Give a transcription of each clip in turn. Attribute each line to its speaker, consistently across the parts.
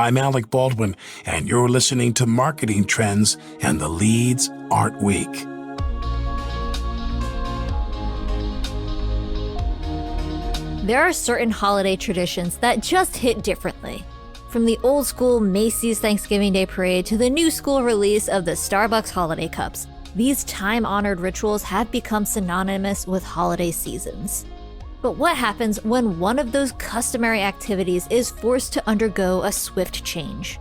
Speaker 1: I'm Alec Baldwin, and you're listening to Marketing Trends and the Leads Art Week.
Speaker 2: There are certain holiday traditions that just hit differently. From the old school Macy's Thanksgiving Day Parade to the new school release of the Starbucks Holiday Cups, these time-honored rituals have become synonymous with holiday seasons. But what happens when one of those customary activities is forced to undergo a swift change?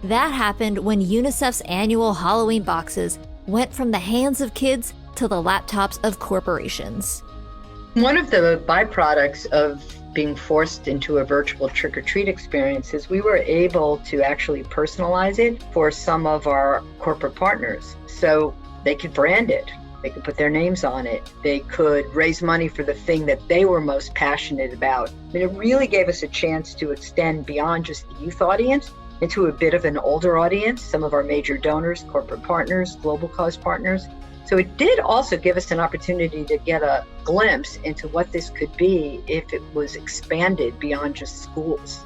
Speaker 2: That happened when UNICEF's annual Halloween boxes went from the hands of kids to the laptops of corporations.
Speaker 3: One of the byproducts of being forced into a virtual trick-or-treat experience is we were able to actually personalize it for some of our corporate partners. So they could brand it. They could put their names on it. They could raise money for the thing that they were most passionate about. I mean, it really gave us a chance to extend beyond just the youth audience into a bit of an older audience, some of our major donors, corporate partners, global cause partners. So it did also give us an opportunity to get a glimpse into what this could be if it was expanded beyond just schools.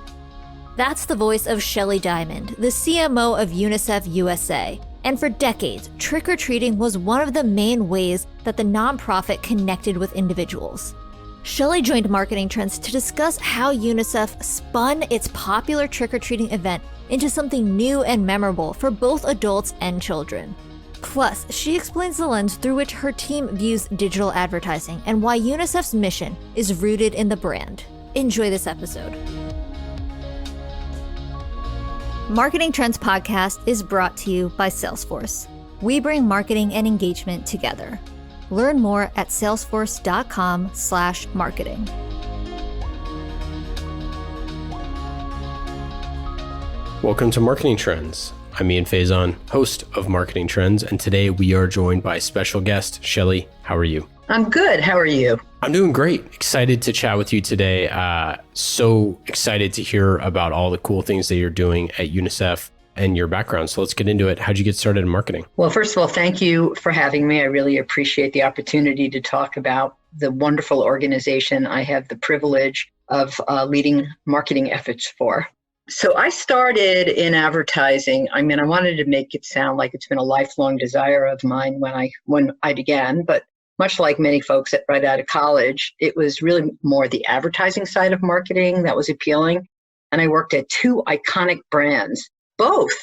Speaker 2: That's the voice of Shelley Diamond, the CMO of UNICEF USA. And for decades, trick-or-treating was one of the main ways that the nonprofit connected with individuals. Shelley joined Marketing Trends to discuss how UNICEF spun its popular trick-or-treating event into something new and memorable for both adults and children. Plus, she explains the lens through which her team views digital advertising and why UNICEF's mission is rooted in the brand. Enjoy this episode. Marketing Trends Podcast is brought to you by Salesforce. We bring marketing and engagement together. Learn more at salesforce.com/marketing.
Speaker 4: Welcome to Marketing Trends. I'm Ian Faison, host of Marketing Trends, and today we are joined by special guest, Shelley. How are you?
Speaker 3: I'm good. How are you?
Speaker 4: I'm doing great. Excited to chat with you today. So excited to hear about all the cool things that you're doing at UNICEF and your background. So let's get into it. How'd you get started in marketing?
Speaker 3: Well, first of all, thank you for having me. I really appreciate the opportunity to talk about the wonderful organization I have the privilege of leading marketing efforts for. So I started in advertising. I mean, I wanted to make it sound like it's been a lifelong desire of mine when I began, but much like many folks right out of college, it was really more the advertising side of marketing that was appealing. And I worked at two iconic brands, both.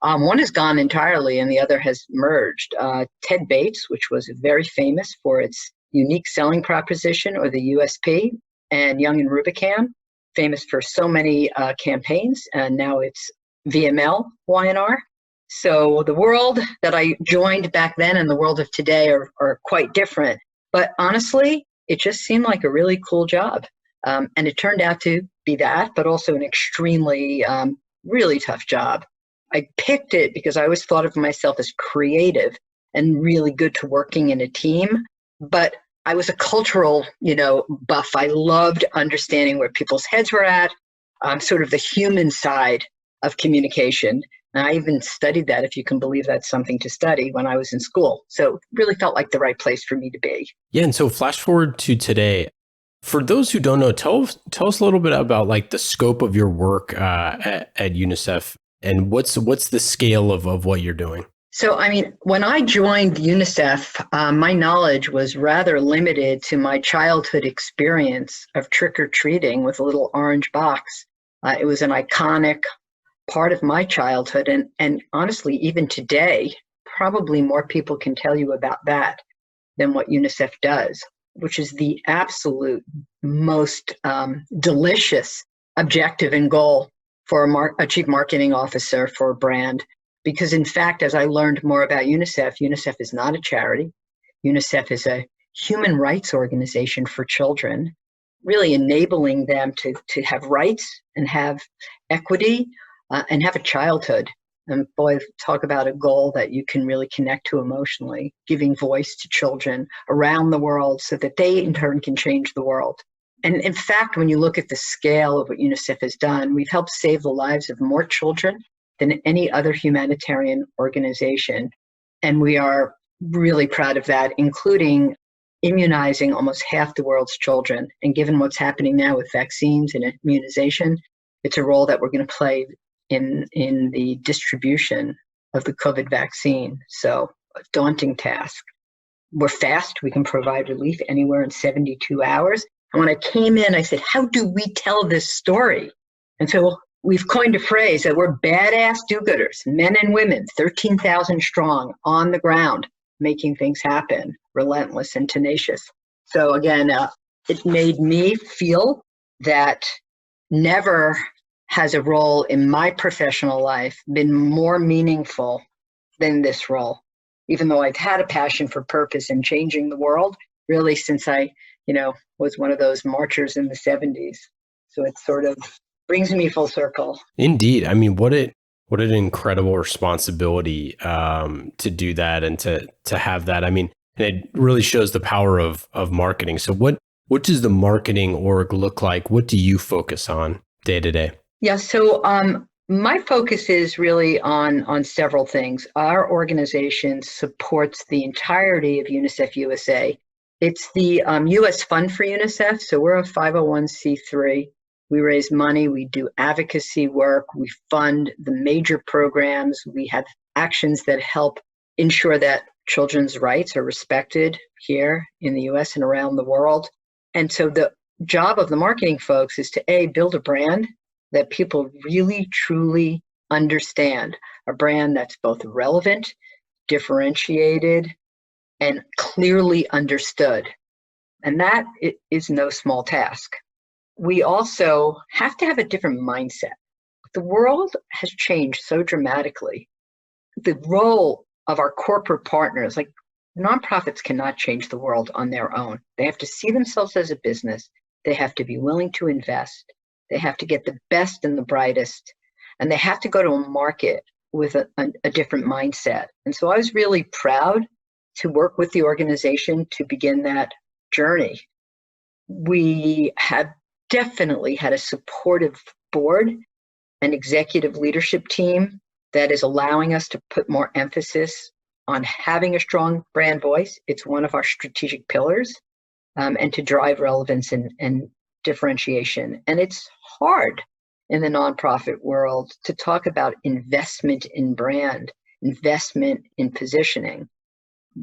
Speaker 3: One is gone entirely and the other has merged. Ted Bates, which was very famous for its unique selling proposition, or the USP, and Young and Rubicam, famous for so many campaigns, and now it's VML Y&R. So the world that I joined back then and the world of today are quite different. But honestly, it just seemed like a really cool job. And it turned out to be that, but also an extremely, really tough job. I picked it because I always thought of myself as creative and really good to working in a team. But I was a cultural, buff. I loved understanding where people's heads were at, sort of the human side of communication. And I even studied that, if you can believe that's something to study, when I was in school. So it really felt like the right place for me to be.
Speaker 4: Yeah, and so flash forward to today. For those who don't know, tell us a little bit about like the scope of your work at UNICEF and what's the scale of what you're doing.
Speaker 3: So, I mean, when I joined UNICEF, my knowledge was rather limited to my childhood experience of trick-or-treating with a little orange box. It was an iconic part of my childhood. And honestly, even today, probably more people can tell you about that than what UNICEF does, which is the absolute most delicious objective and goal for a chief marketing officer for a brand. Because in fact, as I learned more about UNICEF, UNICEF is not a charity. UNICEF is a human rights organization for children, really enabling them to have rights and have equity and have a childhood. And boy, talk about a goal that you can really connect to emotionally, giving voice to children around the world so that they in turn can change the world. And in fact, when you look at the scale of what UNICEF has done, we've helped save the lives of more children than any other humanitarian organization. And we are really proud of that, including immunizing almost half the world's children. And given what's happening now with vaccines and immunization, it's a role that we're going to play in the distribution of the COVID vaccine. So a daunting task. We're fast. We can provide relief anywhere in 72 hours. And when I came in, I said, how do we tell this story? And so we've coined a phrase that we're badass do-gooders, men and women, 13,000 strong on the ground, making things happen, relentless and tenacious. So again, it made me feel that never has a role in my professional life been more meaningful than this role. Even though I've had a passion for purpose and changing the world, really since I, was one of those marchers in the 70s. So it sort of brings me full circle.
Speaker 4: Indeed. I mean, what an incredible responsibility to do that and to have that. I mean, and it really shows the power of marketing. So what does the marketing org look like? What do you focus on day to day?
Speaker 3: Yeah, so my focus is really on several things. Our organization supports the entirety of UNICEF USA. It's the U.S. Fund for UNICEF, so we're a 501c3. We raise money, we do advocacy work, we fund the major programs, we have actions that help ensure that children's rights are respected here in the U.S. and around the world. And so the job of the marketing folks is to build a brand that people really, truly understand, a brand that's both relevant, differentiated, and clearly understood. And that is no small task. We also have to have a different mindset. The world has changed so dramatically. The role of our corporate partners, like nonprofits cannot change the world on their own. They have to see themselves as a business. They have to be willing to invest. They have to get the best and the brightest, and they have to go to a market with a different mindset. And so I was really proud to work with the organization to begin that journey. We have definitely had a supportive board and executive leadership team that is allowing us to put more emphasis on having a strong brand voice. It's one of our strategic pillars, and to drive relevance and differentiation. And it's hard in the nonprofit world to talk about investment in brand, investment in positioning,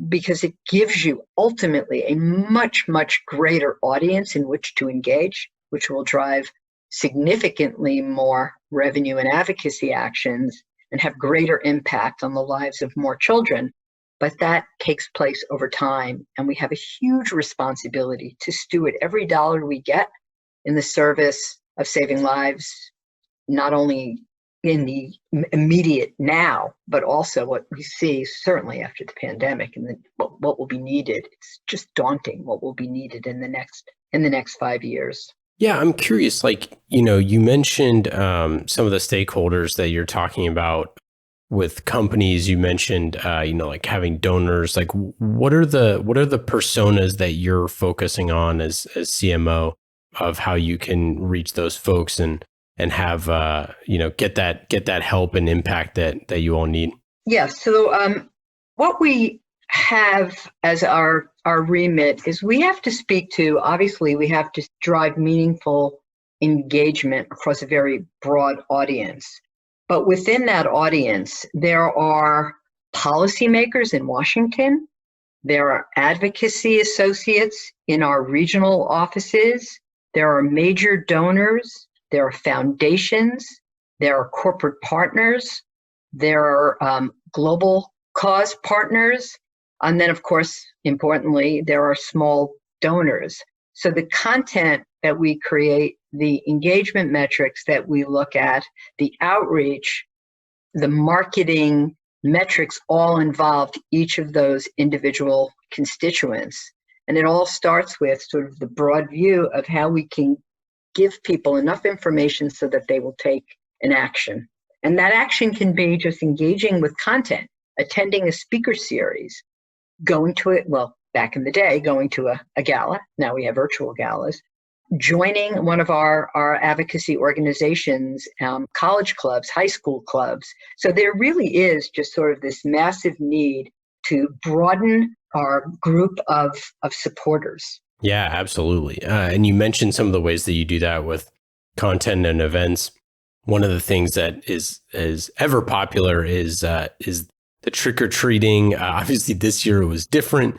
Speaker 3: because it gives you ultimately a much, much greater audience in which to engage, which will drive significantly more revenue and advocacy actions and have greater impact on the lives of more children. But that takes place over time, and we have a huge responsibility to steward every dollar we get in the service of saving lives, not only in the immediate now, but also what we see certainly after the pandemic and what will be needed. It's just daunting what will be needed in the next 5 years.
Speaker 4: Yeah, I'm curious, you mentioned some of the stakeholders that you're talking about with companies. You mentioned, having donors. Like, what are the personas that you're focusing on as CMO of how you can reach those folks and have, get that help and impact that you all need?
Speaker 3: Yeah. So what we have as our remit is we have to speak to, obviously, we have to drive meaningful engagement across a very broad audience. But within that audience, there are policymakers in Washington. There are advocacy associates in our regional offices. There are major donors. There are foundations. There are corporate partners. There are global cause partners. And then, of course, importantly, there are small donors. So the content that we create, the engagement metrics that we look at, the outreach, the marketing metrics all involve each of those individual constituents. And it all starts with sort of the broad view of how we can give people enough information so that they will take an action. And that action can be just engaging with content, attending a speaker series, going to it, well, back in the day, going to a gala. Now we have virtual galas. Joining one of our advocacy organizations, college clubs, high school clubs. So there really is just sort of this massive need to broaden our group of supporters.
Speaker 4: Yeah, absolutely. And you mentioned some of the ways that you do that with content and events. one of the things that is ever popular is the trick or treating. Obviously, this year it was different.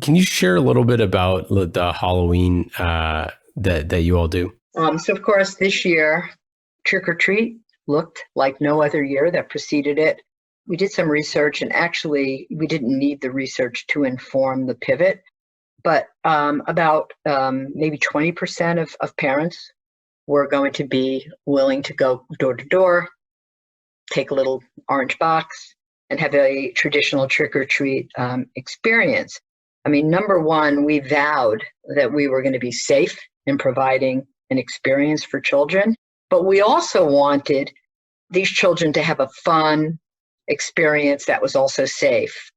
Speaker 4: Can you share a little bit about the Halloween that you all do?
Speaker 3: So, of course, this year, trick or treat looked like no other year that preceded it. We did some research, and actually, we didn't need the research to inform the pivot, but about maybe 20% of parents were going to be willing to go door to door, take a little orange box, and have a traditional trick or treat experience. I mean, number one, we vowed that we were going to be safe in providing an experience for children, but we also wanted these children to have a fun experience that was also safe.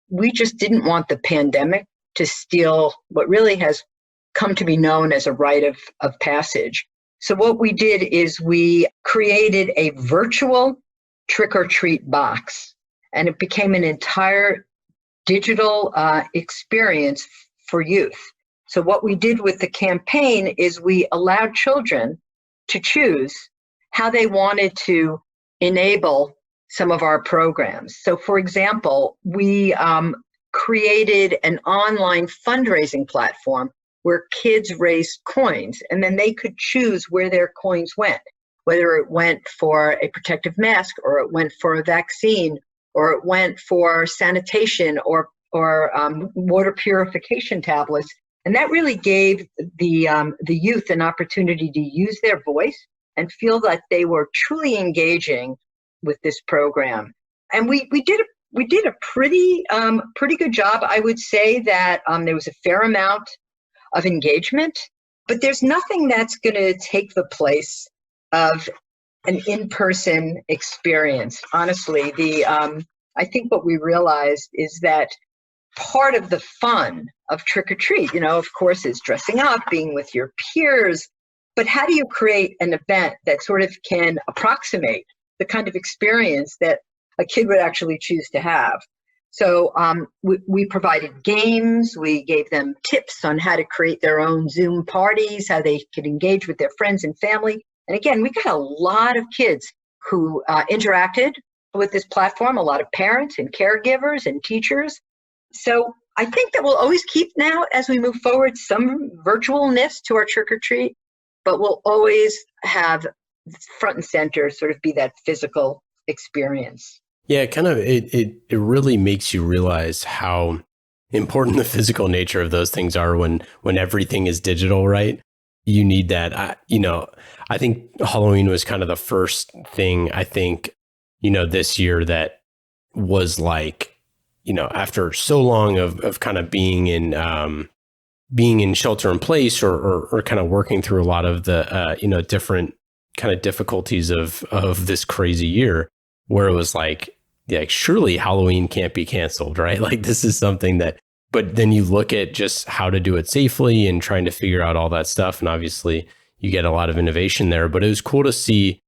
Speaker 3: We just didn't want the pandemic to steal what really has come to be known as a rite of passage. So what we did is we created a virtual trick or treat box, and it became an entire digital experience for youth. So what we did with the campaign is we allowed children to choose how they wanted to enable some of our programs. So for example, we created an online fundraising platform where kids raised coins, and then they could choose where their coins went, whether it went for a protective mask, or it went for a vaccine, or it went for sanitation, or water purification tablets. And that really gave the youth an opportunity to use their voice and feel that they were truly engaging with this program. And we did a pretty good job. I would say that there was a fair amount of engagement, but there's nothing that's going to take the place of an in-person experience. Honestly, I think what we realized is that part of the fun of trick or treat, of course, is dressing up, being with your peers, but how do you create an event that sort of can approximate the kind of experience that a kid would actually choose to have? So we provided games, we gave them tips on how to create their own Zoom parties, how they could engage with their friends and family. And again, we got a lot of kids who interacted with this platform, a lot of parents and caregivers and teachers. So I think that we'll always keep now, as we move forward, some virtualness to our trick or treat, but we'll always have front and center sort of be that physical experience.
Speaker 4: Yeah, it really makes you realize how important the physical nature of those things are when everything is digital, right? You need that. I think Halloween was kind of the first thing, I think, this year that was like, after so long of kind of being in shelter in place or kind of working through a lot of the, different kind of difficulties of this crazy year, where it was like, yeah, surely Halloween can't be canceled, right? Like this is something that, but then you look at just how to do it safely and trying to figure out all that stuff. And obviously you get a lot of innovation there, but it was cool to see,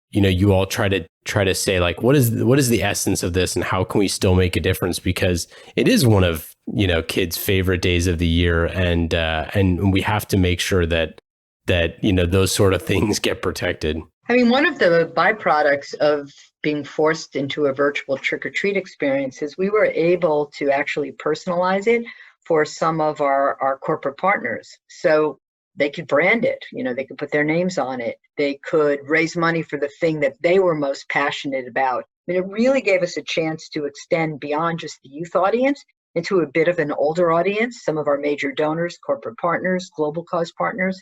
Speaker 4: you all try to say like, what is the essence of this and how can we still make a difference? Because it is one of, kids' favorite days of the year. And we have to make sure that those sort of things get protected.
Speaker 3: I mean, one of the byproducts of being forced into a virtual trick-or-treat experience is we were able to actually personalize it for some of our corporate partners. So they could brand it, they could put their names on it. They could raise money for the thing that they were most passionate about. I mean, it really gave us a chance to extend beyond just the youth audience into a bit of an older audience, some of our major donors, corporate partners, global cause partners.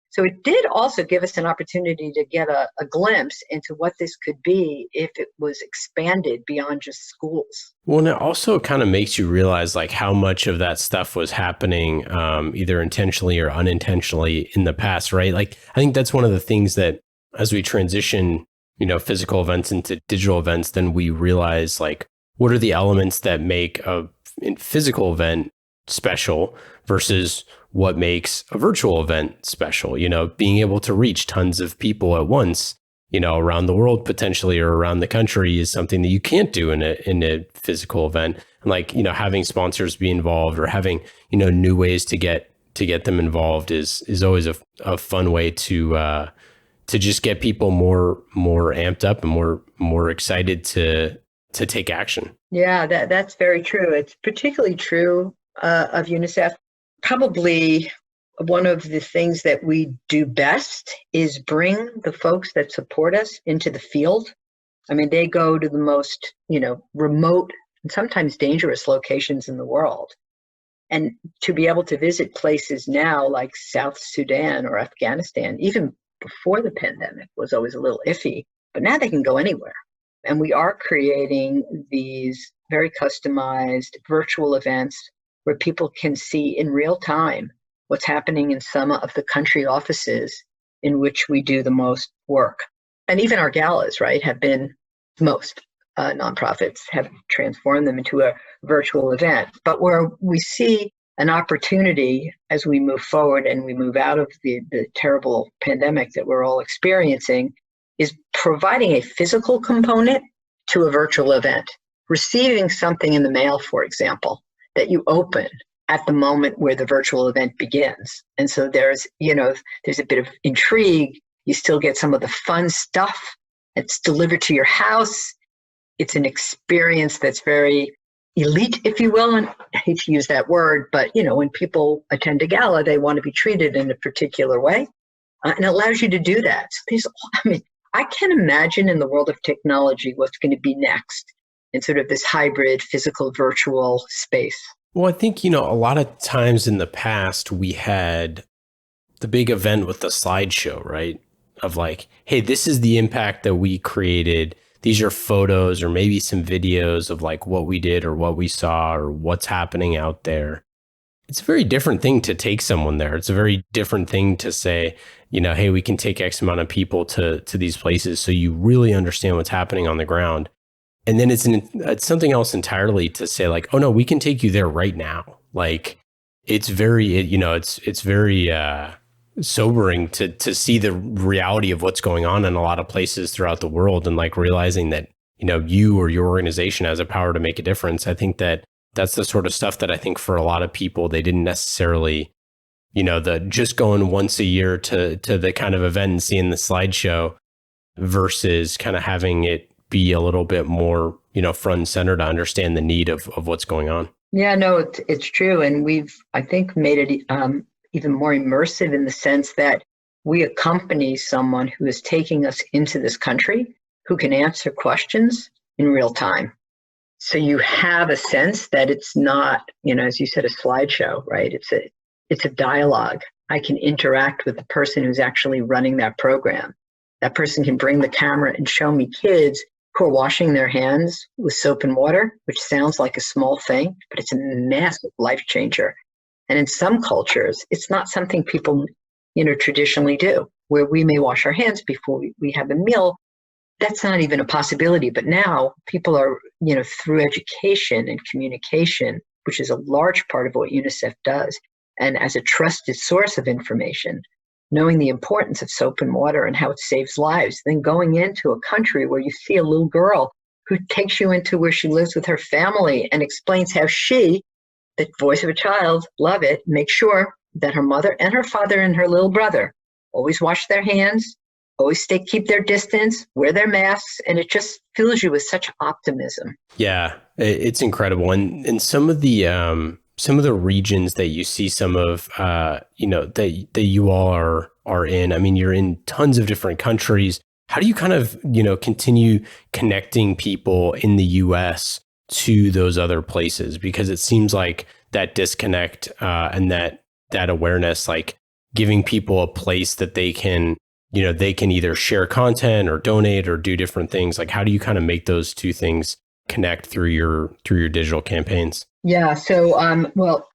Speaker 3: So it did also give us an opportunity to get a glimpse into what this could be if it was expanded beyond just schools.
Speaker 4: Well, and it also kind of makes you realize like how much of that stuff was happening either intentionally or unintentionally in the past, right? Like, I think that's one of the things that as we transition, physical events into digital events, then we realize like, what are the elements that make a physical event special versus what makes a virtual event special, being able to reach tons of people at once, around the world potentially or around the country is something that you can't do in a physical event. And like, having sponsors be involved or having, new ways to get them involved is always a fun way to to just get people more amped up and more excited to take action.
Speaker 3: Yeah, that's very true. It's particularly true of UNICEF. Probably one of the things that we do best is bring the folks that support us into the field. I mean, they go to the most, remote and sometimes dangerous locations in the world. And to be able to visit places now like South Sudan or Afghanistan, even before the pandemic, was always a little iffy, but now they can go anywhere. And we are creating these very customized virtual events where people can see in real time what's happening in some of the country offices in which we do the most work. And even our galas, right, have been, most nonprofits have transformed them into a virtual event. But where we see an opportunity as we move forward and we move out of the terrible pandemic that we're all experiencing is providing a physical component to a virtual event. Receiving something in the mail, for example, that you open at the moment where the virtual event begins. And so there's a bit of intrigue. You still get some of the fun stuff. It's delivered to your house. It's an experience that's very elite, if you will. And I hate to use that word, but when people attend a gala, they want to be treated in a particular way. And it allows you to do that. So I can't imagine in the world of technology what's going to be next in sort of this hybrid physical virtual space.
Speaker 4: Well, I think, a lot of times in the past, we had the big event with the slideshow, right? Of like, hey, this is the impact that we created. These are photos or maybe some videos of like what we did or what we saw or what's happening out there. It's a very different thing to take someone there. It's a very different thing to say, hey, we can take X amount of people to these places so you really understand what's happening on the ground. And then it's something else entirely to say like, oh no, we can take you there right now. Like it's very, it's very sobering to see the reality of what's going on in a lot of places throughout the world and like realizing that, you or your organization has a power to make a difference. I think that's the sort of stuff that I think for a lot of people, they didn't necessarily, the just going once a year to the kind of event and seeing the slideshow versus kind of having it be a little bit more, front and center to understand the need of what's going on.
Speaker 3: Yeah, no, it's true. And we've, I think, made it even more immersive in the sense that we accompany someone who is taking us into this country who can answer questions in real time. So you have a sense that it's not, as you said, a slideshow, right? It's a dialogue. I can interact with the person who's actually running that program. That person can bring the camera and show me kids who are washing their hands with soap and water, which sounds like a small thing, but it's a massive life changer. And in some cultures, it's not something people, traditionally do, where we may wash our hands before we have a meal. That's not even a possibility. But now people are, through education and communication, which is a large part of what UNICEF does, and as a trusted source of information, knowing the importance of soap and water and how it saves lives, then going into a country where you see a little girl who takes you into where she lives with her family and explains how she, the voice of a child, love it, make sure that her mother and her father and her little brother always wash their hands, always keep their distance, wear their masks, and it just fills you with such optimism.
Speaker 4: Yeah, it's incredible. And some of the regions that you see some of, that you all are in, I mean, you're in tons of different countries. How do you kind of, continue connecting people in the US to those other places? Because it seems like that disconnect and that awareness, like giving people a place that they can either share content or donate or do different things. Like, how do you kind of make those two things connect through your digital campaigns?
Speaker 3: Yeah, so, well,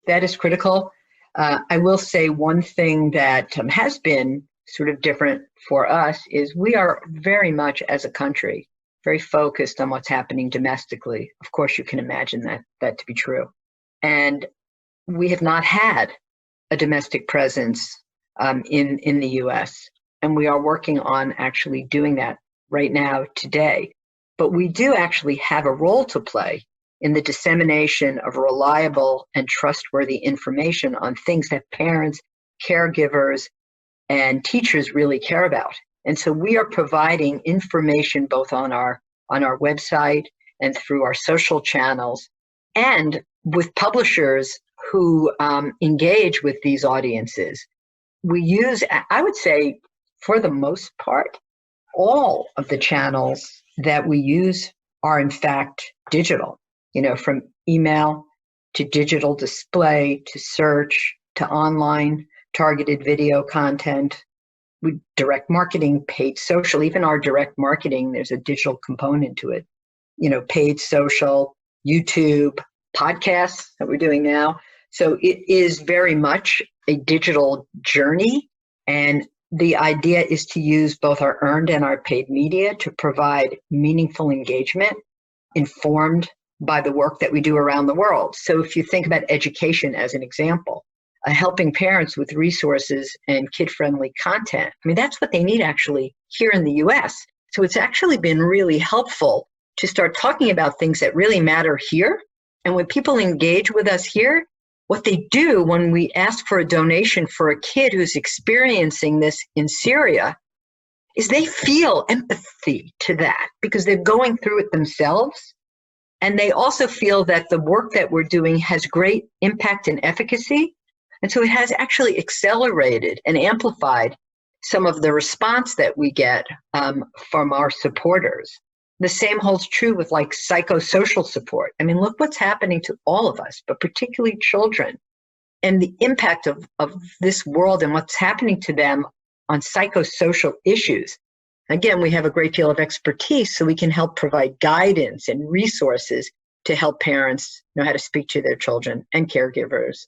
Speaker 3: that is critical. I will say one thing that has been sort of different for us is we are very much, as a country, very focused on what's happening domestically. Of course, you can imagine that to be true. And we have not had a domestic presence in the US. And we are working on actually doing that right now today. But we do actually have a role to play in the dissemination of reliable and trustworthy information on things that parents, caregivers, and teachers really care about. And so we are providing information both on our website and through our social channels, and with publishers who engage with these audiences. We use, I would say, for the most part, all of the channels that we use are in fact digital, from email to digital display to search to online targeted video content. We direct marketing, paid social, even our direct marketing, there's a digital component to it. Paid social, YouTube, podcasts that we're doing now. So it is very much a digital journey. And the idea is to use both our earned and our paid media to provide meaningful engagement, informed by the work that we do around the world. So if you think about education as an example, helping parents with resources and kid-friendly content, that's what they need actually here in the US. So it's actually been really helpful to start talking about things that really matter here. And when people engage with us here, what they do when we ask for a donation for a kid who's experiencing this in Syria is they feel empathy to that because they're going through it themselves. And they also feel that the work that we're doing has great impact and efficacy. And so it has actually accelerated and amplified some of the response that we get from our supporters. The same holds true with psychosocial support. Look what's happening to all of us, but particularly children, and the impact of this world and what's happening to them on psychosocial issues. Again, we have a great deal of expertise, so we can help provide guidance and resources to help parents know how to speak to their children and caregivers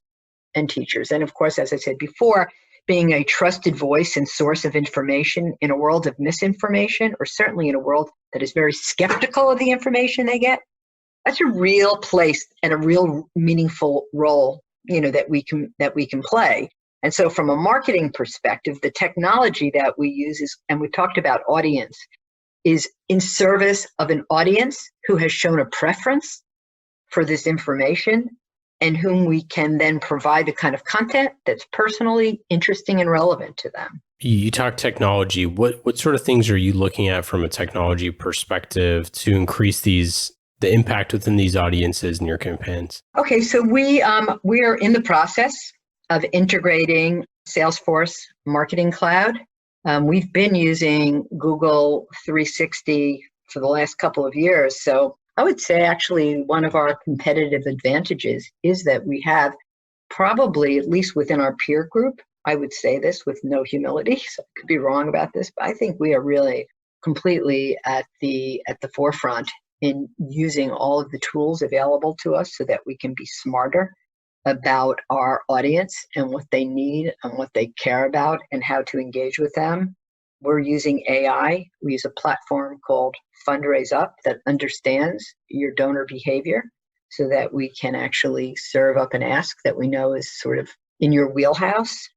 Speaker 3: and teachers. And of course, as I said before, being a trusted voice and source of information in a world of misinformation, or certainly in a world that is very skeptical of the information they get, that's a real place and a real meaningful role, that we can play. And so from a marketing perspective, the technology that we use is, and we talked about audience, is in service of an audience who has shown a preference for this information and whom we can then provide the kind of content that's personally interesting and relevant to them.
Speaker 4: You talk technology. What sort of things are you looking at from a technology perspective to increase the impact within these audiences in your campaigns?
Speaker 3: Okay, so we are in the process of integrating Salesforce Marketing Cloud. We've been using Google 360 for the last couple of years. So I would say actually one of our competitive advantages is that we have probably, at least within our peer group, I would say this with no humility, so I could be wrong about this, but I think we are really completely at the forefront in using all of the tools available to us so that we can be smarter about our audience and what they need and what they care about and how to engage with them. We're using AI. We use a platform called Fundraise Up that understands your donor behavior so that we can actually serve up an ask that we know is sort of in your wheelhouse.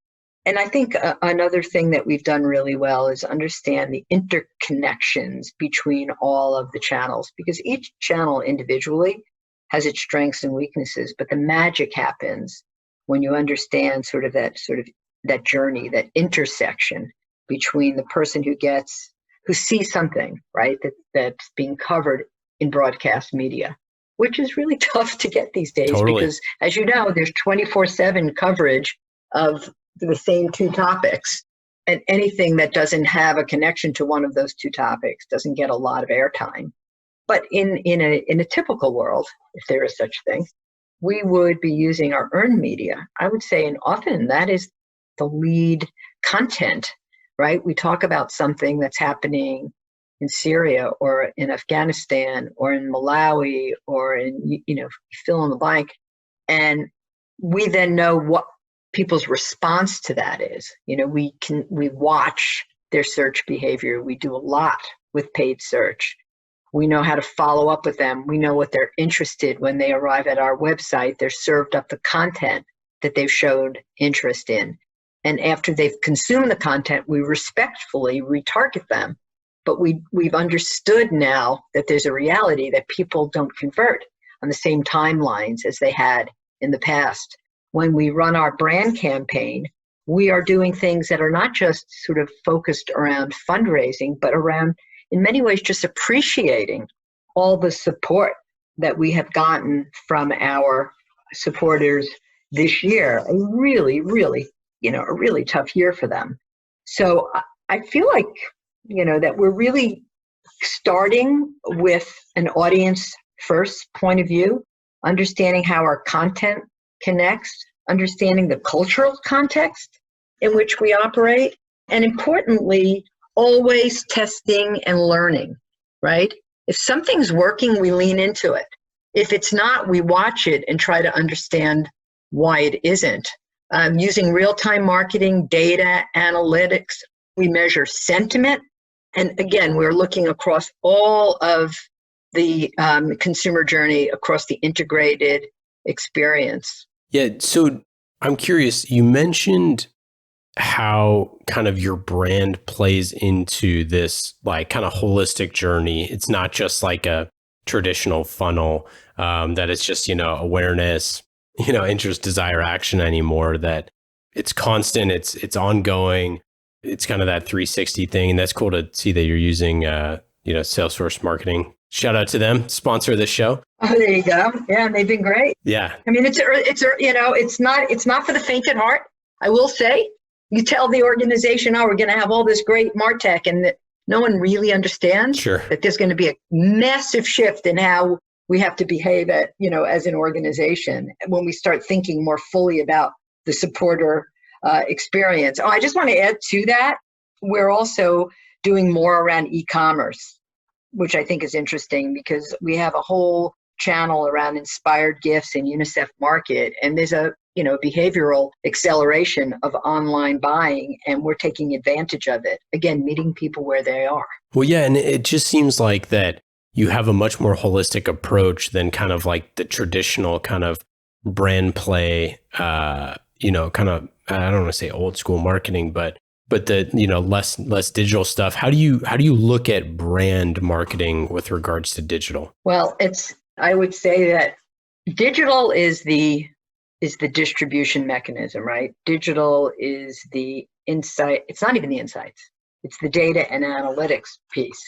Speaker 3: And I think another thing that we've done really well is understand the interconnections between all of the channels, because each channel individually has its strengths and weaknesses, but the magic happens when you understand that journey, that intersection between the person who sees something, right, that's being covered in broadcast media, which is really tough to get these days. Totally. Because as you know, there's 24/7 coverage of the same two topics, and anything that doesn't have a connection to one of those two topics doesn't get a lot of airtime. But in a typical world, if there is such thing, we would be using our earned media, I would say, and often that is the lead content, right? We talk about something that's happening in Syria or in Afghanistan or in Malawi or in, fill in the blank. And we then know what people's response to that is. We watch their search behavior. We do a lot with paid search. We know how to follow up with them. We know what they're interested when they arrive at our website. They're served up the content that they've showed interest in. And after they've consumed the content, we respectfully retarget them. But we've understood now that there's a reality that people don't convert on the same timelines as they had in the past. When we run our brand campaign, we are doing things that are not just sort of focused around fundraising, but around, in many ways, just appreciating all the support that we have gotten from our supporters this year. A really, really, a really tough year for them. So I feel like, that we're really starting with an audience first point of view, understanding how our content connects, understanding the cultural context in which we operate, and importantly, always testing and learning, right? If something's working, we lean into it. If it's not, we watch it and try to understand why it isn't. Using real-time marketing, data, analytics, we measure sentiment. And again, we're looking across all of the consumer journey, across the integrated experience.
Speaker 4: Yeah, so I'm curious, you mentioned how kind of your brand plays into this like kind of holistic journey. It's not just like a traditional funnel that it's just, awareness, interest, desire, action anymore, that it's constant, it's ongoing. It's kind of that 360 thing. And that's cool to see that you're using, Salesforce marketing. Shout out to them, sponsor of this show.
Speaker 3: Oh, there you go. Yeah, and they've been great.
Speaker 4: Yeah.
Speaker 3: I mean, it's not for the faint at heart. I will say, you tell the organization, we're going to have all this great MarTech, and that no one really understands that there's going to be a massive shift in how we have to behave as an organization when we start thinking more fully about the supporter experience. I just want to add to that. We're also doing more around e-commerce, which I think is interesting because we have a whole channel around inspired gifts and UNICEF Market, and there's a behavioral acceleration of online buying, and we're taking advantage of it. Again, meeting people where they are. Well,
Speaker 4: yeah, and it just seems like that you have a much more holistic approach than kind of like the traditional kind of brand play, kind of, I don't want to say old school marketing, but the, less digital stuff. How do you look at brand marketing with regards to digital?
Speaker 3: Well, I would say that digital is the distribution mechanism, right? Digital is the insight. It's not even the insights. It's the data and analytics piece.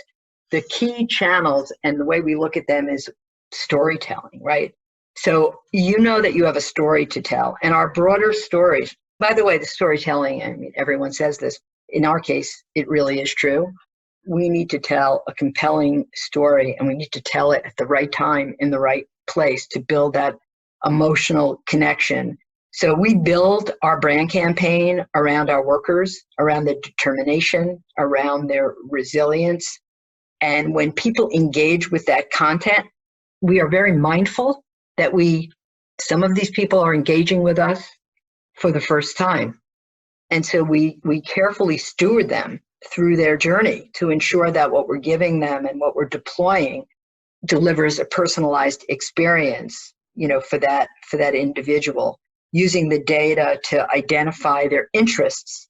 Speaker 3: The key channels and the way we look at them is storytelling, right? So that you have a story to tell, and our broader stories. By the way, the storytelling, I mean, everyone says this. In our case, it really is true. We need to tell a compelling story, and we need to tell it at the right time in the right place to build that emotional connection. So we build our brand campaign around our workers, around their determination, around their resilience. And when people engage with that content, we are very mindful that some of these people are engaging with us for the first time. And so we carefully steward them through their journey to ensure that what we're giving them and what we're deploying delivers a personalized experience, for that individual, using the data to identify their interests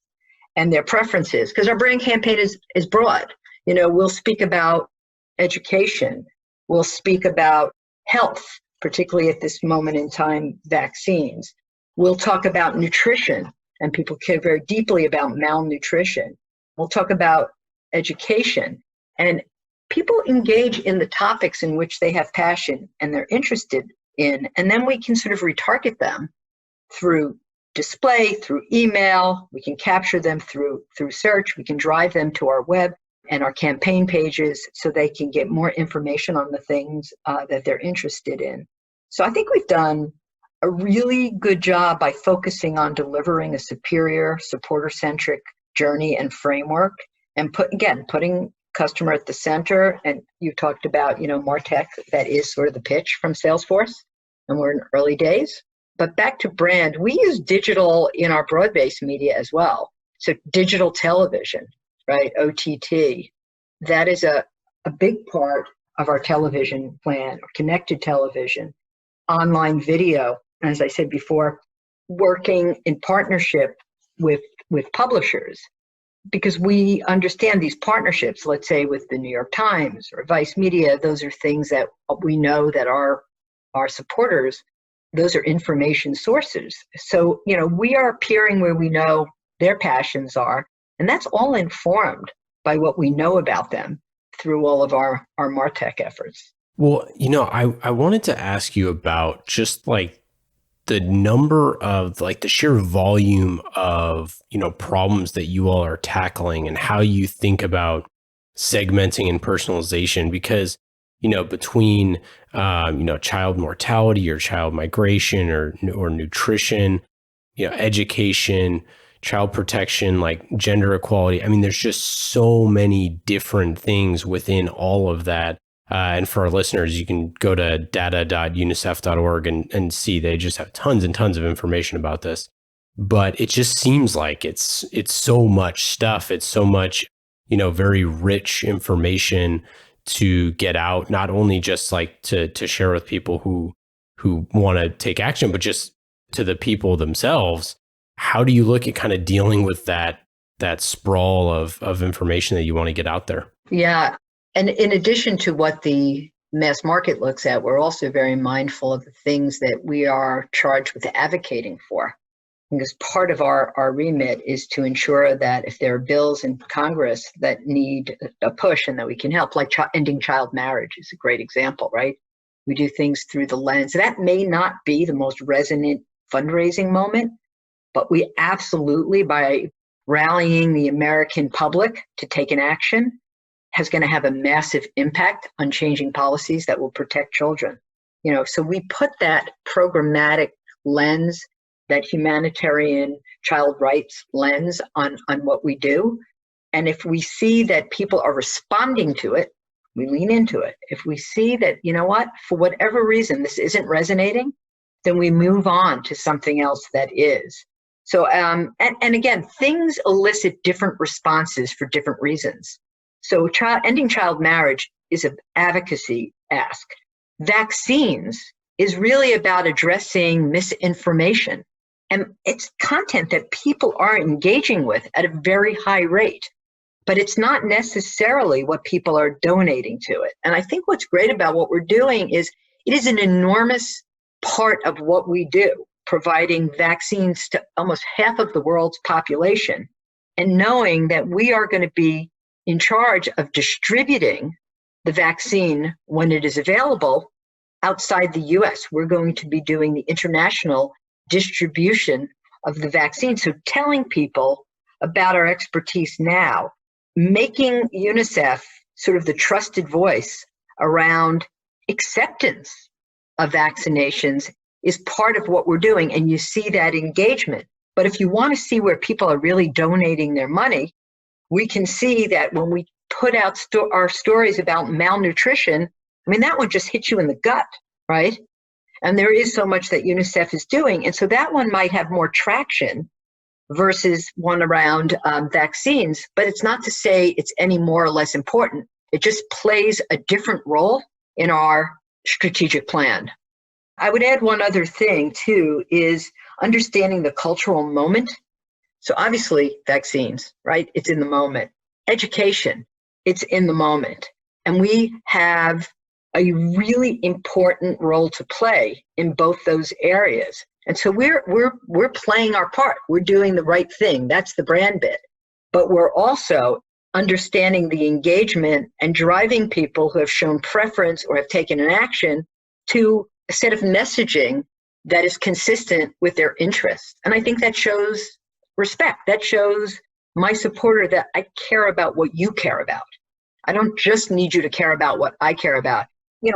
Speaker 3: and their preferences. Because our brand campaign is broad. We'll speak about education. We'll speak about health, particularly at this moment in time, vaccines. We'll talk about nutrition, and people care very deeply about malnutrition. We'll talk about education, and people engage in the topics in which they have passion and they're interested in, and then we can sort of retarget them through display, through email. We can capture them through search. We can drive them to our web and our campaign pages so they can get more information on the things that they're interested in. So I think we've done a really good job by focusing on delivering a superior supporter-centric journey and framework, and putting customer at the center. And you talked about, MarTech, that is sort of the pitch from Salesforce, and we're in early days. But back to brand, we use digital in our broad-based media as well. So digital television, right? OTT, that is a big part of our television plan, or connected television, online video. As I said before, working in partnership with publishers, because we understand these partnerships, let's say with the New York Times or Vice Media, those are things that we know that our supporters those are information sources. So, we are appearing where we know their passions are, and that's all informed by what we know about them through all of our MarTech efforts.
Speaker 4: Well, I wanted to ask you about just like the number of like the sheer volume of, problems that you all are tackling and how you think about segmenting and personalization, because, between, child mortality or child migration or nutrition, education, child protection, like gender equality. I mean, there's just so many different things within all of that. And for our listeners, you can go to data.unicef.org and see they just have tons and tons of information about this. But it just seems like it's so much stuff. It's so much, very rich information to get out, not only just like to share with people who want to take action, but just to the people themselves. How do you look at kind of dealing with that sprawl of information that you want to get out there?
Speaker 3: Yeah. And in addition to what the mass market looks at, we're also very mindful of the things that we are charged with advocating for. Because part of our remit is to ensure that if there are bills in Congress that need a push and that we can help, like ending child marriage is a great example, right? We do things through the lens. That may not be the most resonant fundraising moment, but we absolutely, by rallying the American public to take an action, is going to have a massive impact on changing policies that will protect children. So we put that programmatic lens, that humanitarian child rights lens on what we do. And if we see that people are responding to it, we lean into it. If we see that, for whatever reason, this isn't resonating, then we move on to something else that is. So, and again, things elicit different responses for different reasons. So ending child marriage is an advocacy ask. Vaccines is really about addressing misinformation. And it's content that people are engaging with at a very high rate, but it's not necessarily what people are donating to it. And I think what's great about what we're doing is it is an enormous part of what we do, providing vaccines to almost half of the world's population, and knowing that we are going to be in charge of distributing the vaccine when it is available outside the US. We're going to be doing the international distribution of the vaccine. So telling people about our expertise now, making UNICEF sort of the trusted voice around acceptance of vaccinations is part of what we're doing. And you see that engagement. But if you want to see where people are really donating their money, we can see that when we put out our stories about malnutrition, that one just hits you in the gut, right? And there is so much that UNICEF is doing. And so that one might have more traction versus one around vaccines. But it's not to say it's any more or less important. It just plays a different role in our strategic plan. I would add one other thing, too, is understanding the cultural moment. So obviously, vaccines, right? It's in the moment. Education, it's in the moment. And we have a really important role to play in both those areas. And so we're playing our part. We're doing the right thing. That's the brand bit. But we're also understanding the engagement and driving people who have shown preference or have taken an action to a set of messaging that is consistent with their interests. And I think that shows respect. That shows my supporter that I care about what you care about. I don't just need you to care about what I care about.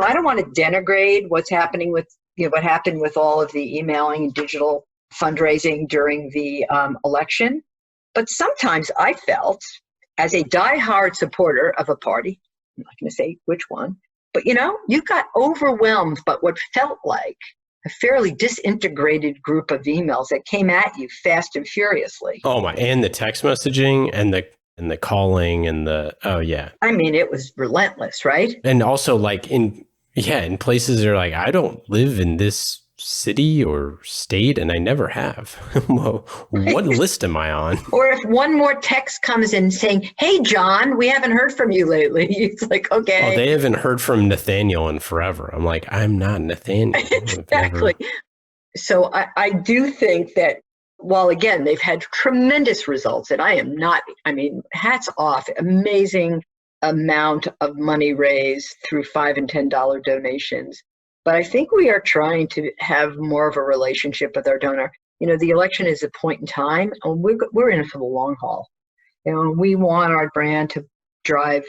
Speaker 3: I don't want to denigrate what's happening with, what happened with all of the emailing and digital fundraising during the election. But sometimes I felt, as a diehard supporter of a party, I'm not going to say which one, but you got overwhelmed by what felt like a fairly disintegrated group of emails that came at you fast and furiously.
Speaker 4: Oh my! And the text messaging and the calling and
Speaker 3: it was relentless, right?
Speaker 4: And also in places that are like, I don't live in this city or state and I never have. Well, what list am I on?
Speaker 3: Or if one more text comes in saying, hey, John, we haven't heard from you lately. It's like, okay.
Speaker 4: Oh, they haven't heard from Nathaniel in forever. I'm like, I'm not Nathaniel.
Speaker 3: Exactly. So I do think that while again, they've had tremendous results, and hats off, amazing amount of money raised through $5 and $10 donations. But I think we are trying to have more of a relationship with our donor. The election is a point in time, and we're in it for the long haul. We want our brand to drive,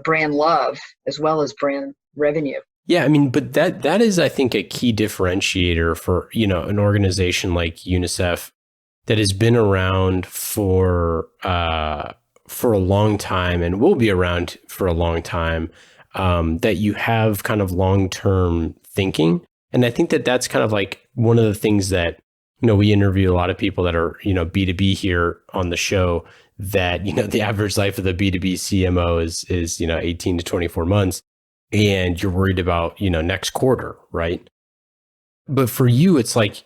Speaker 3: brand love as well as brand revenue.
Speaker 4: Yeah, but that is, I think, a key differentiator for, an organization like UNICEF that has been around for a long time and will be around for a long time, that you have kind of long-term thinking. And I think that that's kind of like one of the things that, we interview a lot of people that are, B2B here on the show, that, the average life of the B2B CMO is 18 to 24 months. And you're worried about, next quarter, right? But for you, it's like,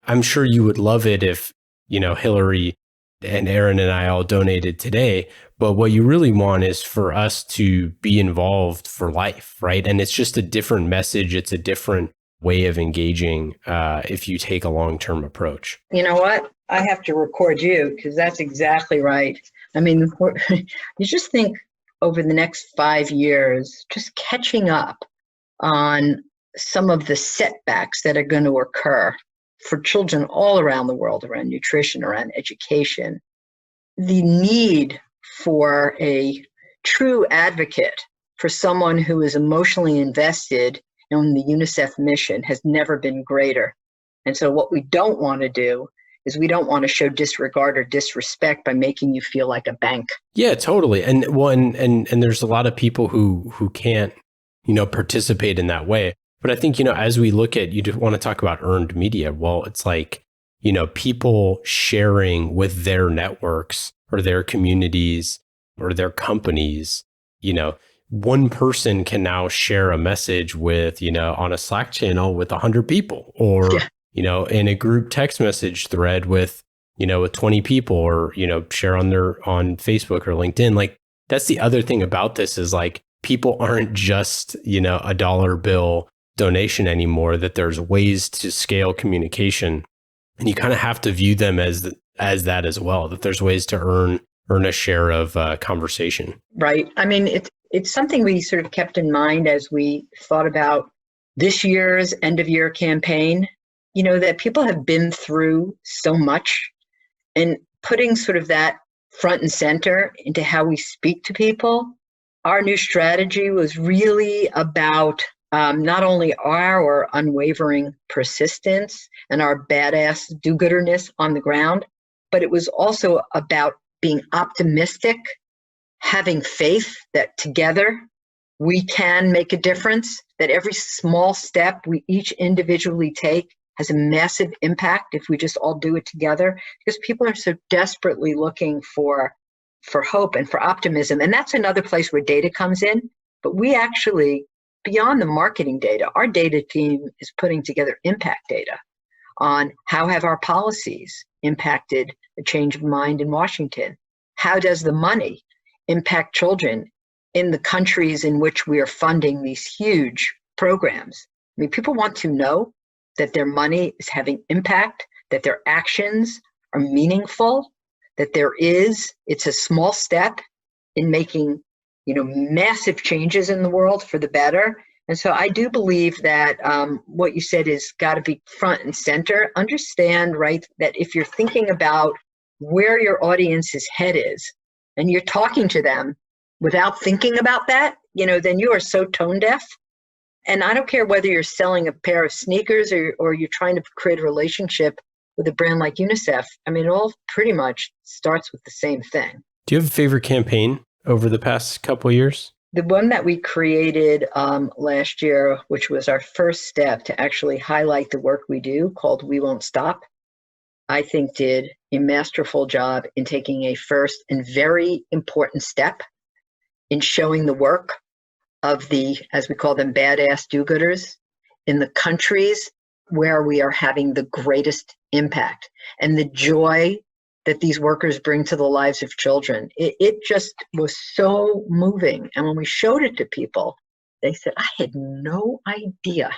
Speaker 4: I'm sure you would love it if, Hillary and Aaron and I all donated today. But what you really want is for us to be involved for life, right? And it's just a different message. It's a different way of engaging if you take a long-term approach.
Speaker 3: You know what? I have to record you because that's exactly right. You just think over the next 5 years, just catching up on some of the setbacks that are going to occur for children all around the world, around nutrition, around education. The need for a true advocate, for someone who is emotionally invested in the UNICEF mission, has never been greater. And so what we don't want to do is we don't want to show disregard or disrespect by making you feel like a bank.
Speaker 4: Yeah, totally. And there's a lot of people who can't, participate in that way. But I think, as we look at, you just want to talk about earned media. Well, it's like, people sharing with their networks or their communities or their companies. One person can now share a message with, on a Slack channel with 100 people, or in a group text message thread with 20 people, or, share on Facebook or LinkedIn. Like, that's the other thing about this is like, people aren't just, a dollar bill donation anymore, that there's ways to scale communication. And you kind of have to view them as that as well, that there's ways to earn a share of conversation.
Speaker 3: Right. It's something we sort of kept in mind as we thought about this year's end of year campaign, that people have been through so much, and putting sort of that front and center into how we speak to people. Our new strategy was really about not only our unwavering persistence and our badass do-gooderness on the ground, but it was also about being optimistic, having faith that together we can make a difference, that every small step we each individually take has a massive impact if we just all do it together, because people are so desperately looking for hope and for optimism. And that's another place where data comes in. But we actually, beyond the marketing data, our data team is putting together impact data on how have our policies impacted a change of mind in Washington? How does the money impact children in the countries in which we are funding these huge programs? People want to know that their money is having impact, that their actions are meaningful, that it's a small step in making, massive changes in the world for the better. And so I do believe that what you said is got to be front and center. Understand, right, that if you're thinking about where your audience's head is, and you're talking to them without thinking about that, then you are so tone deaf. And I don't care whether you're selling a pair of sneakers or you're trying to create a relationship with a brand like UNICEF. It all pretty much starts with the same thing.
Speaker 4: Do you have a favorite campaign over the past couple of years?
Speaker 3: The one that we created last year, which was our first step to actually highlight the work we do, called We Won't Stop, I think did a masterful job in taking a first and very important step in showing the work of the, as we call them, badass do-gooders in the countries where we are having the greatest impact, and the joy that these workers bring to the lives of children. It just was so moving. And when we showed it to people, they said, I had no idea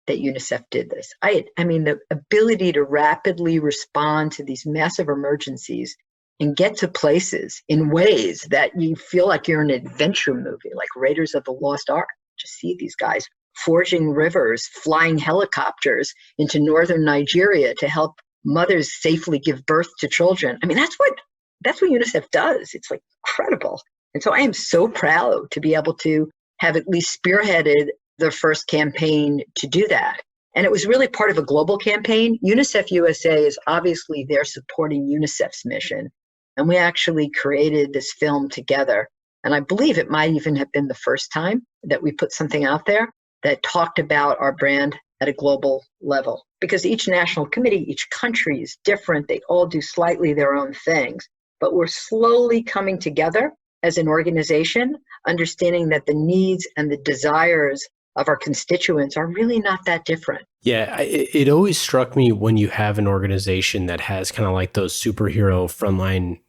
Speaker 3: that UNICEF did this. I mean, the ability to rapidly respond to these massive emergencies and get to places in ways that you feel like you're in an adventure movie, like Raiders of the Lost Ark. Just see these guys forging rivers, flying helicopters into northern Nigeria to help mothers safely give birth to children. I mean, that's what UNICEF does. It's like incredible. And so I am so proud to be able to have at least spearheaded the first campaign to do that. And it was really part of a global campaign. UNICEF USA is obviously there supporting UNICEF's mission. And we actually created this film together. And I believe it might even have been the first time that we put something out there that talked about our brand at a global level. Because each national committee, each country is different. They all do slightly their own things. But we're slowly coming together as an organization, understanding that the needs and the desires of our constituents are really not that different.
Speaker 4: Yeah, it always struck me when you have an organization that has kind of like those superhero frontline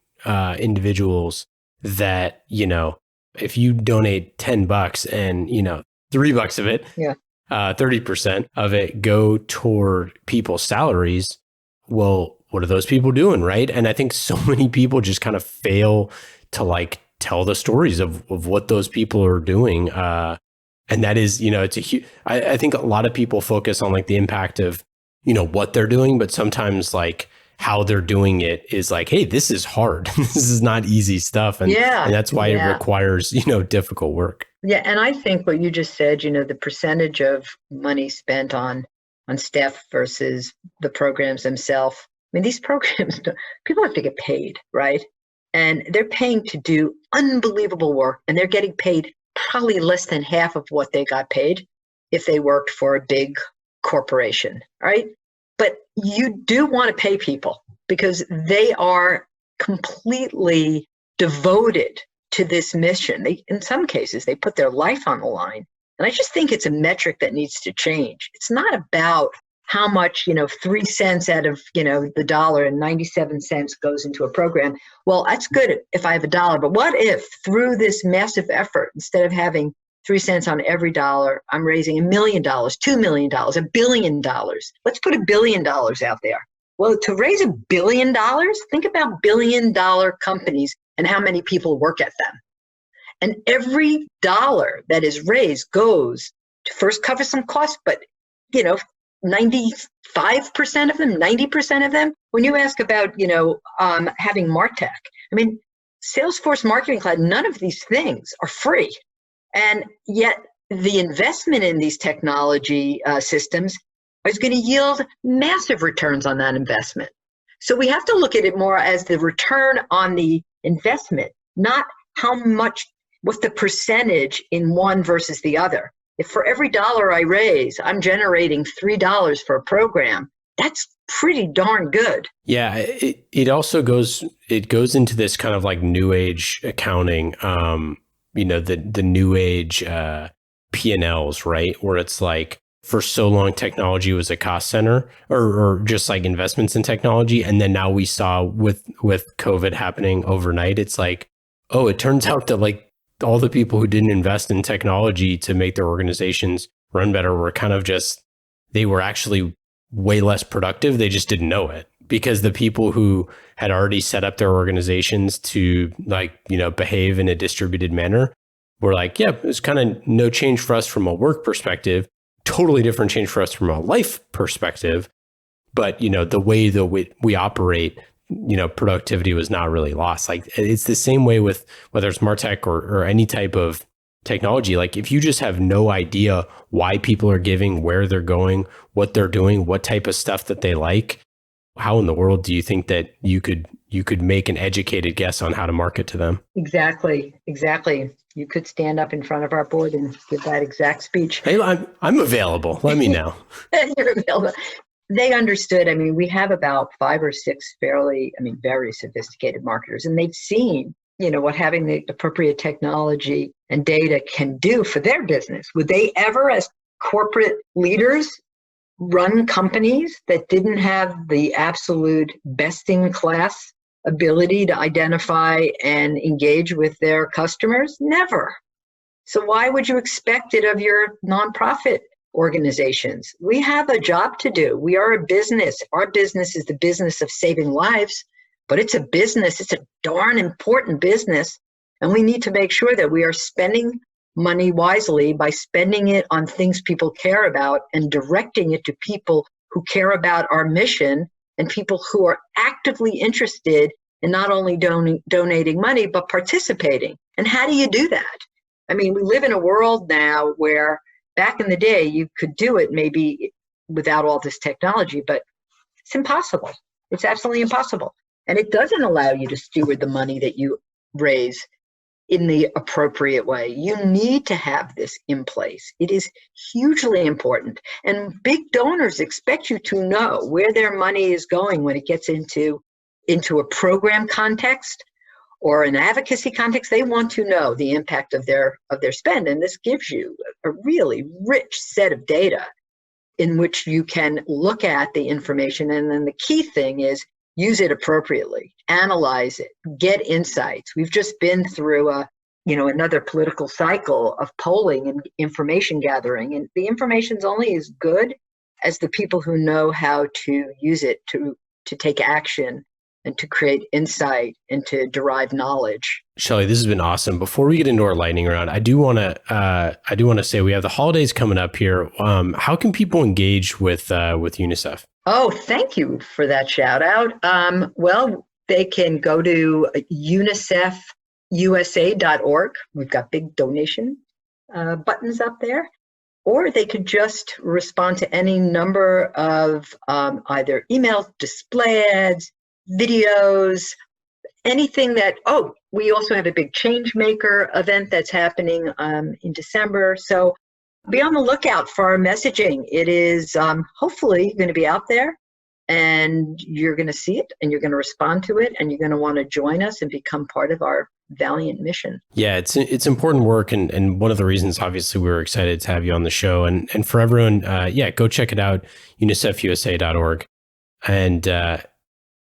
Speaker 4: individuals that, if you donate $10 and, $3 of it, 30% of it go toward people's salaries. Well, what are those people doing, right? And I think so many people just kind of fail to like tell the stories of what those people are doing. And that is, it's a huge, I think a lot of people focus on like the impact of, what they're doing, but sometimes like how they're doing it is like, hey, this is hard. This is not easy stuff. And that's why it requires, difficult work.
Speaker 3: Yeah. And I think what you just said, the percentage of money spent on staff versus the programs themselves. I mean, these programs, people have to get paid, right? And they're paying to do unbelievable work, and they're getting paid probably less than half of what they got paid if they worked for a big corporation, right? But you do want to pay people because they are completely devoted to this mission. In some cases, they put their life on the line. And I just think it's a metric that needs to change. It's not about how much, 3 cents out of, the dollar and 97 cents goes into a program. Well, that's good if I have a dollar, but what if through this massive effort, instead of having 3 cents on every dollar, I'm raising $1 million, $2 million, $1 billion. Let's put $1 billion out there. Well, to raise $1 billion, think about $1 billion companies and how many people work at them. And every dollar that is raised goes to first cover some costs, but 95% of them, 90% of them. When you ask about, having MarTech, I mean, Salesforce Marketing Cloud, none of these things are free. And yet the investment in these technology systems is going to yield massive returns on that investment. So we have to look at it more as the return on the investment, not what's the percentage in one versus the other. If for every dollar I raise, I'm generating $3 for a program, that's pretty darn good.
Speaker 4: Yeah, it also goes into this kind of like new age accounting, the new age P&Ls, right? Where it's like for so long technology was a cost center or just like investments in technology. And then now we saw with COVID happening overnight, it's like, oh, it turns out that like all the people who didn't invest in technology to make their organizations run better were kind of they were actually way less productive. They just didn't know it because the people who had already set up their organizations to behave in a distributed manner were like, yeah, it's kind of no change for us from a work perspective, totally different change for us from a life perspective. But, the way that we operate, productivity was not really lost. Like it's the same way with whether it's MarTech or any type of technology. Like if you just have no idea why people are giving, where they're going, what they're doing, what type of stuff that they like, how in the world do you think that you could make an educated guess on how to market to them?
Speaker 3: Exactly. You could stand up in front of our board and give that exact speech.
Speaker 4: Hey, I'm available. Let me know.
Speaker 3: You're available. They understood. I mean, we have about 5 or 6 very sophisticated marketers, and they've seen, what having the appropriate technology and data can do for their business. Would they ever, as corporate leaders, run companies that didn't have the absolute best-in-class ability to identify and engage with their customers? Never. So why would you expect it of your nonprofit organizations. We have a job to do. We are a business. Our business is the business of saving lives, but it's a business. It's a darn important business. And we need to make sure that we are spending money wisely by spending it on things people care about and directing it to people who care about our mission and people who are actively interested in not only donating money, but participating. And how do you do that? I mean, we live in a world now where back in the day, you could do it maybe without all this technology, but it's impossible. It's absolutely impossible. And it doesn't allow you to steward the money that you raise in the appropriate way. You need to have this in place. It is hugely important. And big donors expect you to know where their money is going when it gets into a program context or an advocacy context. They want to know the impact of their spend. And this gives you a really rich set of data in which you can look at the information. And then the key thing is use it appropriately, analyze it, get insights. We've just been through another political cycle of polling and information gathering. And the information's only as good as the people who know how to use it to take action and to create insight and to derive knowledge.
Speaker 4: Shelley, this has been awesome. Before we get into our lightning round, I do want to say we have the holidays coming up here. How can people engage with UNICEF?
Speaker 3: Oh, thank you for that shout out. Well, they can go to UNICEFusa.org. We've got big donation buttons up there. Or they could just respond to any number of either emails, display ads, videos, anything that, we also have a big change maker event that's happening in December. So be on the lookout for our messaging. It is hopefully going to be out there and you're going to see it and you're going to respond to it and you're going to want to join us and become part of our valiant mission.
Speaker 4: Yeah, it's important work. And one of the reasons, obviously, we were excited to have you on the show. And for everyone, go check it out, UNICEFusa.org. And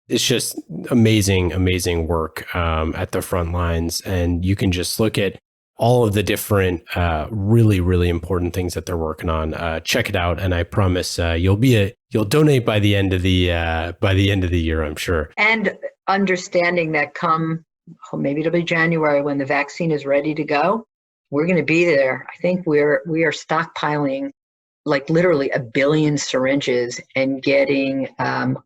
Speaker 4: it's just amazing work at the front lines. And you can just look at all of the different really important things that they're working on. Check it out. And I promise you'll donate by the end of the year, I'm sure.
Speaker 3: And understanding that maybe it'll be January when the vaccine is ready to go, we're going to be there. I think we are stockpiling like literally 1 billion syringes and getting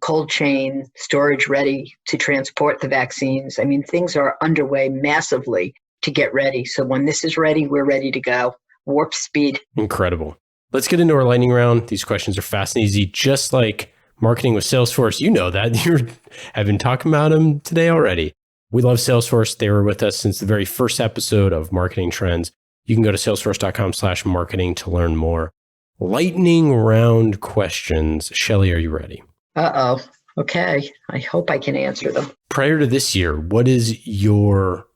Speaker 3: cold chain storage ready to transport the vaccines. I mean, things are underway massively to get ready. So when this is ready, we're ready to go. Warp speed. Incredible.
Speaker 4: Let's get into our lightning round. These questions are fast and easy, just like marketing with Salesforce. You know that. I've been talking about them today already. We love Salesforce. They were with us since the very first episode of Marketing Trends. You can go to salesforce.com/marketing to learn more. Lightning round questions. Shelley, are you ready?
Speaker 3: Uh-oh. Okay. I hope I can answer them.
Speaker 4: Prior to this year, what is your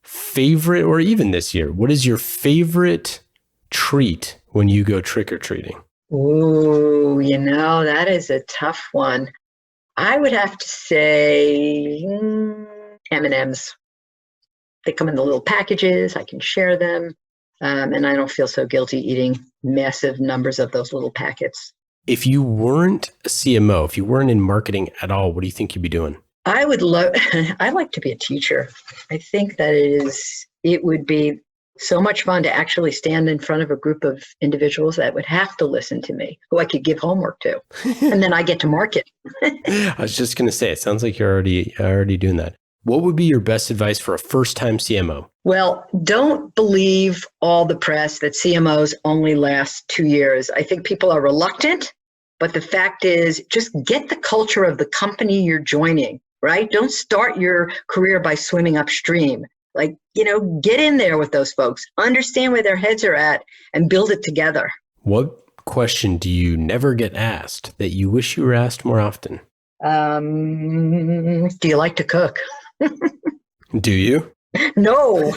Speaker 4: favorite, or even this year, what is your favorite treat when you go trick-or-treating?
Speaker 3: Ooh, that is a tough one. I would have to say M&Ms. They come in the little packages. I can share them. And I don't feel so guilty eating massive numbers of those little packets.
Speaker 4: If you weren't a CMO, if you weren't in marketing at all, what do you think you'd be doing?
Speaker 3: I like to be a teacher. I think that it would be so much fun to actually stand in front of a group of individuals that would have to listen to me, who I could give homework to, and then I get to market.
Speaker 4: I was just going to say, it sounds like you're already doing that. What would be your best advice for a first-time CMO?
Speaker 3: Well, don't believe all the press that CMOs only last 2 years. I think people are reluctant, but the fact is just get the culture of the company you're joining, right? Don't start your career by swimming upstream. Get in there with those folks, understand where their heads are at, and build it together.
Speaker 4: What question do you never get asked that you wish you were asked more often?
Speaker 3: Do you like to cook?
Speaker 4: Do you?
Speaker 3: No,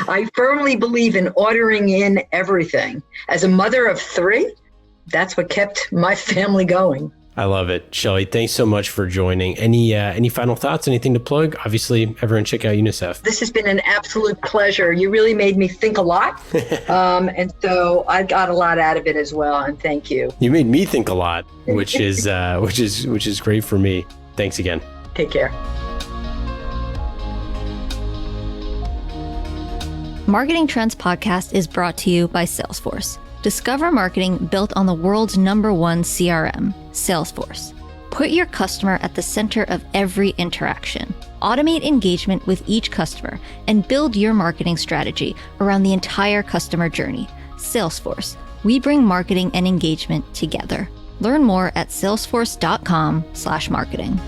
Speaker 3: I firmly believe in ordering in everything. As a mother of 3, that's what kept my family going.
Speaker 4: I love it. Shelley, thanks so much for joining. Any final thoughts, anything to plug? Obviously, everyone check out UNICEF.
Speaker 3: This has been an absolute pleasure. You really made me think a lot. And so I got a lot out of it as well. And thank you.
Speaker 4: You made me think a lot, which is great for me. Thanks again.
Speaker 3: Take care.
Speaker 2: Marketing Trends Podcast is brought to you by Salesforce. Discover marketing built on the world's #1 CRM, Salesforce. Put your customer at the center of every interaction. Automate engagement with each customer and build your marketing strategy around the entire customer journey. Salesforce. We bring marketing and engagement together. Learn more at salesforce.com/marketing.